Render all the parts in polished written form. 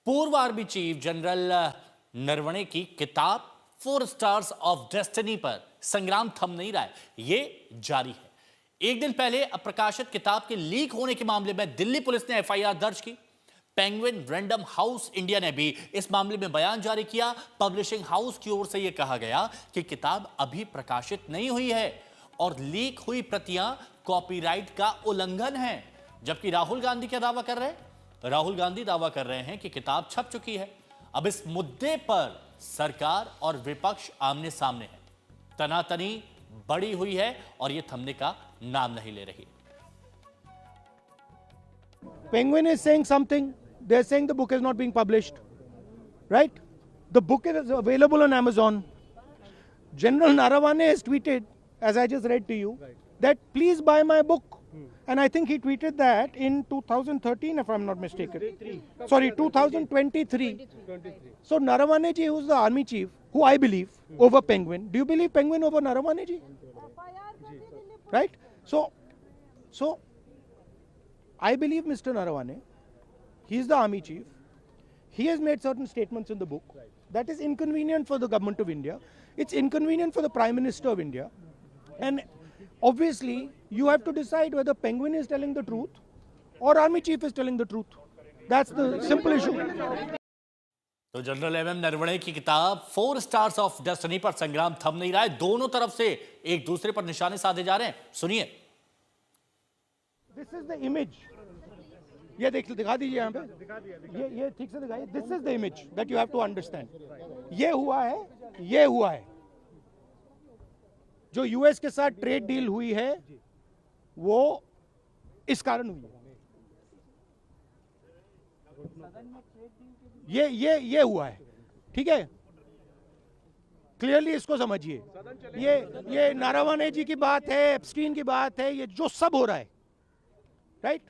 पूर्व army chief general Naravane की किताब 4 स्टार्स ऑफ डेस्टिनी पर संग्राम थम नहीं रहा है, ये जारी है। एक दिन पहले प्रकाशित किताब के लीक होने के मामले में दिल्ली पुलिस ने एफआईआर दर्ज की। पेंगुइन रैंडम हाउस इंडिया ने भी इस मामले में बयान जारी किया। पब्लिशिंग हाउस की ओर से यह कहा गया कि किताब अभी प्रकाशित नहीं हुई है और लीक हुई प्रतियां कॉपीराइट का उल्लंघन है। जबकि राहुल गांधी क्या दावा कर रहे हैं? राहुल गांधी दावा कर रहे हैं कि किताब छप चुकी है। अब इस मुद्दे पर सरकार और विपक्ष आमने सामने है। तनातनी बड़ी हुई है और यह थमने का नाम नहीं ले रही। Penguin is saying something. They're saying the book is not being published, right? The book is available on Amazon. General Narawane has tweeted, as I just read to you, that please buy my book. And I think he tweeted that in 2013, if I'm not mistaken. Sorry, 2023. So Narawane ji, who's the army chief, who I believe over Penguin. Do you believe Penguin over Narawane ji? Right? So I believe Mr. Narawane. He's the army chief. He has made certain statements in the book that is inconvenient for the government of India. It's inconvenient for the Prime Minister of India. And obviously, you have to decide whether Penguin is telling the truth or army chief is telling the truth. That's the simple issue. तो general MM Naravane की किताब 4 stars of destiny पर संग्राम थम नहीं रहा है। दोनों तरफ से एक दूसरे पर निशाने साधे जा रहे हैं। सुनिए। This is the image. ये दिखा दीजिए यहाँ पे। ये ठीक से दिखाइए। This is the image that you have to understand. ये हुआ है। जो यूएस के साथ ट्रेड डील हुई है वो इस कारण हुई है। ये हुआ है, ठीक है। क्लियरली इसको समझिए। ये नारावाने जी की बात है, एप्स्टीन की बात है, ये जो सब हो रहा है, राइट।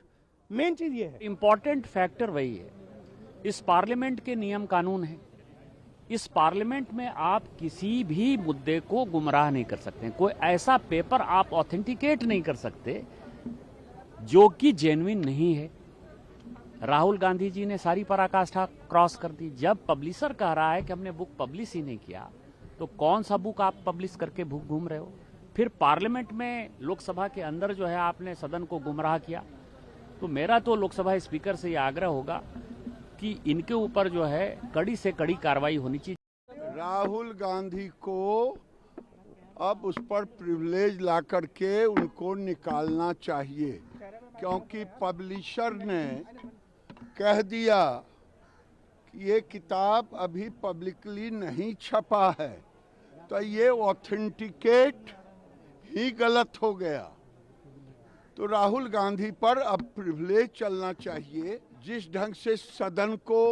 मेन चीज ये है, इंपॉर्टेंट फैक्टर वही है। इस पार्लियामेंट के नियम कानून है। इस पार्लियामेंट में आप किसी भी मुद्दे को गुमराह नहीं कर सकते। कोई ऐसा पेपर आप ऑथेंटिकेट नहीं कर सकते जो कि जेन्युइन नहीं है। राहुल गांधी जी ने सारी पराकाष्ठा क्रॉस कर दी। जब पब्लिशर कह रहा है कि हमने बुक पब्लिश ही नहीं किया, तो कौन सा बुक आप पब्लिश करके घूम रहे हो? फिर पार्लियामेंट में, लोकसभा के अंदर जो है आपने सदन को गुमराह किया। तो मेरा तो लोकसभा स्पीकर से यह आग्रह होगा कि इनके ऊपर जो है कड़ी से कड़ी कार्रवाई होनी चाहिए। राहुल गांधी को अब उस पर प्रिविलेज ला करके उनको निकालना चाहिए, क्योंकि पब्लिशर ने कह दिया कि ये किताब अभी पब्लिकली नहीं छपा है, तो ये ऑथेंटिकेट ही गलत हो गया। तो राहुल गांधी पर अब प्रिविलेज चलना चाहिए। जिस ढंग से सदन को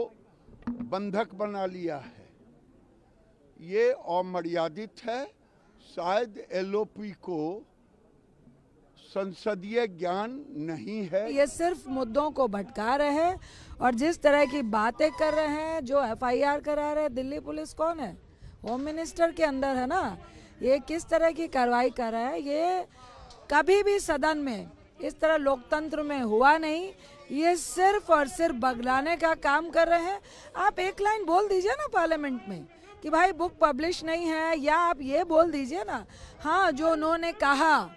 बंधक बना लिया है, ये अमर्यादित है। शायद एलओपी को संसदीय ज्ञान नहीं है। ये सिर्फ मुद्दों को भटका रहे हैं और जिस तरह की बातें कर रहे हैं, जो एफआईआर करा रहे हैं, दिल्ली पुलिस कौन है? होम मिनिस्टर के अंदर है ना। ये किस तरह की कार्रवाई कर रहा है? ये कभी भी सदन में इस तरह लोकतंत्र में हुआ नहीं। ये सिर्फ और सिर्फ बगलाने का काम कर रहे हैं। आप एक लाइन बोल दीजिए ना पार्लियामेंट में कि भाई बुक पब्लिश नहीं है, या आप ये बोल दीजिए ना, हाँ जो उन्होंने कहा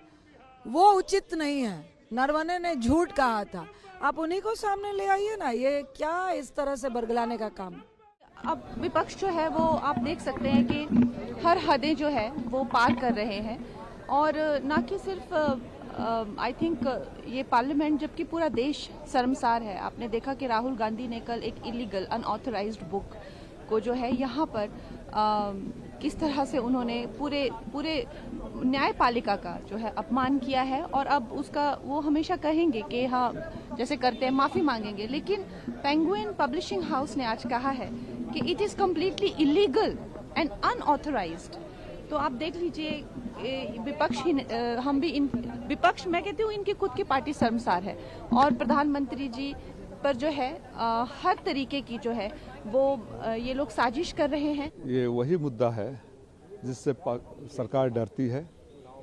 वो उचित नहीं है, नरवणे ने झूठ कहा था, आप उन्हीं को सामने ले आइए ना। ये क्या इस तरह से बरगलाने का काम? अब विपक्ष जो है वो आप देख सकते हैं कि हर हदें जो है वो पार कर रहे हैं। और ना कि सिर्फ आई थिंक ये पार्लियामेंट, जबकि पूरा देश शर्मसार है। आपने देखा कि राहुल गांधी ने कल एक इलीगल अनऑथराइज्ड बुक को जो है यहाँ पर किस तरह से उन्होंने पूरे न्यायपालिका का जो है अपमान किया है। और अब उसका वो हमेशा कहेंगे कि हाँ जैसे करते हैं माफ़ी मांगेंगे, लेकिन पेंगुइन पब्लिशिंग हाउस ने आज कहा है कि it is completely illegal and unauthorised. तो आप देख लीजिए, विपक्ष ही हम भी विपक्ष, मैं कहती हूँ इनकी खुद की पार्टी शर्मसार है। और प्रधानमंत्री जी पर जो है हर तरीके की जो है वो ये लोग साजिश कर रहे हैं। ये वही मुद्दा है जिससे सरकार डरती है।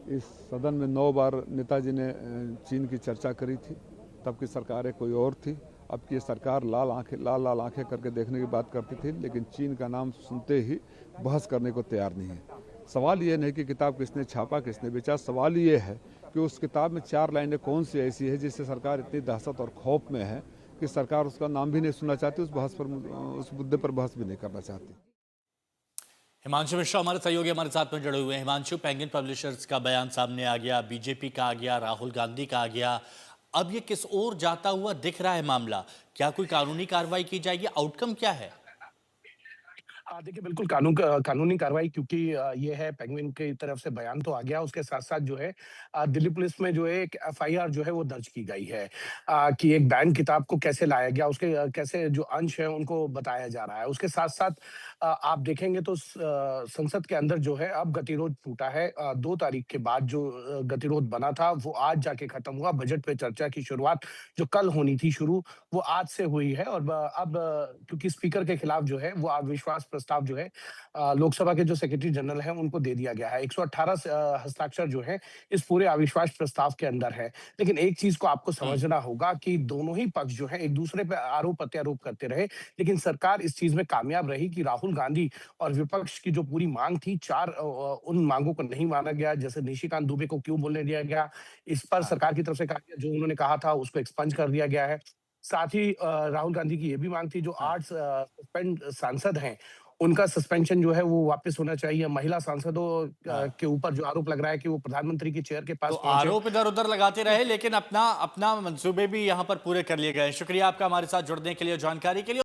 इस सदन में 9 बार नेताजी ने चीन की चर्चा करी थी, तब की सरकारें कोई और थी। अब की सरकार लाल आंखें करके देखने की बात करती थी, लेकिन चीन का नाम सुनते ही बहस करने को तैयार नहीं है। सवाल ये नहीं कि किताब किसने छापा, किसने बेचा, सवाल ये है कि उस किताब में 4 लाइनें कौन सी ऐसी है जिससे सरकार इतनी दहशत और खौफ में है कि सरकार उसका नाम भी नहीं सुनना चाहती, उस मुद्दे पर बहस भी नहीं करना चाहती। हिमांशु मिश्रा हमारे सहयोगी हमारे साथ में जुड़े हुए हैं। हिमांशु, पेंगुइन पब्लिशर्स का बयान सामने आ गया, बीजेपी का आ गया, राहुल गांधी का आ गया, अब ये किस ओर जाता हुआ दिख रहा है मामला? क्या कोई कानूनी कार्रवाई की जाएगी? आउटकम क्या है? देखिए बिल्कुल कानूनी कार्रवाई, क्योंकि ये है पेंगुइन की तरफ से बयान तो आ गया, उसके साथ-साथ जो है दिल्ली पुलिस में जो है एक एफआईआर जो है वो दर्ज की गई है कि एक बैन किताब को कैसे लाया गया, उसके कैसे जो अंश हैं उनको बताया जा रहा है। उसके साथ-साथ आप देखेंगे तो संसद के अंदर जो है अब गतिरोध टूटा है। 2 तारीख के बाद जो गतिरोध बना था वो आज जाके खत्म हुआ। बजट पे चर्चा की शुरुआत जो कल होनी थी शुरू, वो आज से हुई है और अब क्योंकि स्पीकर के खिलाफ जो है वो अविश्वास प्रस्ताव जो है लोकसभा के जो सेक्रेटरी जनरल हैं उनको दे दिया गया है। 118 हस्ताक्षर जो है इस पूरे अविश्वास प्रस्ताव के अंदर है। लेकिन एक चीज को आपको समझना होगा कि दोनों ही पक्ष जो है एक दूसरे पे आरोप प्रत्यारोप करते रहे, लेकिन सरकार इस चीज में कामयाब रही कि राहुल गांधी और विपक्ष की जो पूरी मांग थी 4 उन मांगों को नहीं माना गया। जैसे निशिकांत दुबे को क्यों बोलने दिया गया, इस पर सरकार की तरफ से कहा गया, जो उन्होंने कहा था उसको एक्सपंज कर दिया गया है। साथ ही राहुल गांधी की ये भी मांग थी, जो 8 सस्पेंड सांसद हैं उनका सस्पेंशन जो है वो वापस होना चाहिए। महिला सांसदों के ऊपर जो आरोप लग रहा है कि वो प्रधानमंत्री की चेयर के पास तो पहुंचे। आरोप इधर उधर लगाते रहे, लेकिन अपना अपना मंसूबे भी यहां पर पूरे कर लिए गए। शुक्रिया आपका हमारे साथ जुड़ने के लिए, जानकारी के लिए।